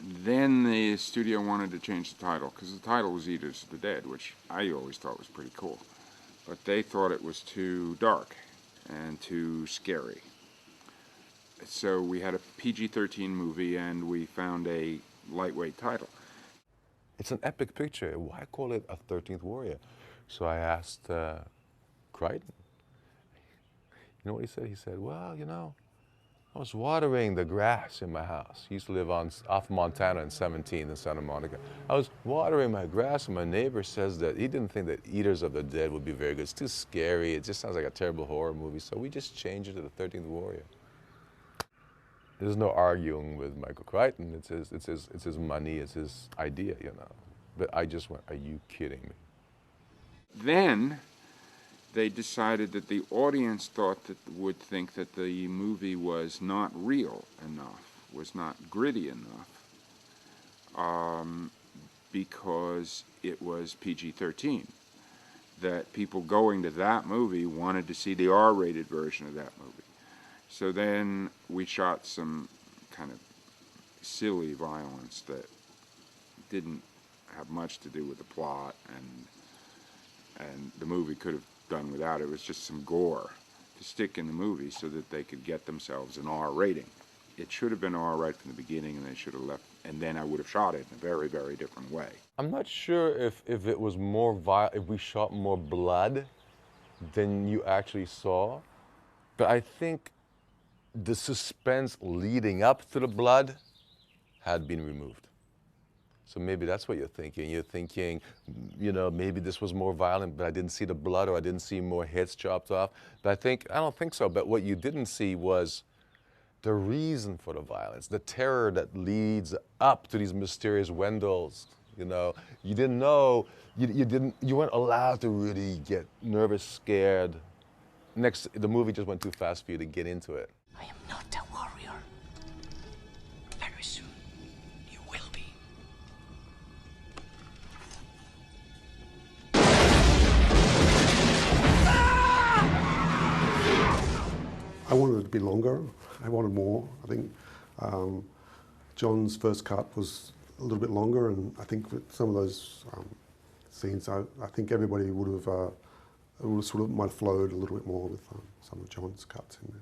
Then the studio wanted to change the title, because the title was Eaters of the Dead, which I always thought was pretty cool. But they thought it was too dark and too scary. So we had a PG-13 movie, and we found a lightweight title. It's an epic picture. Why call it a 13th Warrior? So I asked Crichton. You know what he said? He said, well, you know, I was watering the grass in my house. He used to live off Montana in 17th in Santa Monica. I was watering my grass, and my neighbor says that he didn't think that Eaters of the Dead would be very good. It's too scary. It just sounds like a terrible horror movie. So we just changed it to the 13th Warrior. There's no arguing with Michael Crichton. It's his money, it's his idea, you know. But I just went, are you kidding me? Then they decided that the audience would think that the movie was not real enough, was not gritty enough, because it was PG-13. That people going to that movie wanted to see the R-rated version of that movie. So then we shot some kind of silly violence that didn't have much to do with the plot, and the movie could have done without it. It was just some gore to stick in the movie so that they could get themselves an R rating. It should have been R right from the beginning, and they should have left, and then I would have shot it in a very, very different way. I'm not sure if it was more if we shot more blood than you actually saw, but I think the suspense leading up to the blood had been removed. So maybe that's what you're thinking. You're thinking, you know, maybe this was more violent, but I didn't see the blood, or I didn't see more heads chopped off. But I don't think so. But what you didn't see was the reason for the violence, the terror that leads up to these mysterious Wendells. You know, you didn't know, you weren't allowed to really get nervous, scared. The movie just went too fast for you to get into it. I am not a warrior. Very soon, you will be. I wanted it to be longer. I wanted more. I think John's first cut was a little bit longer, and I think with some of those scenes, I think everybody would have sort of might have flowed a little bit more with some of John's cuts in there.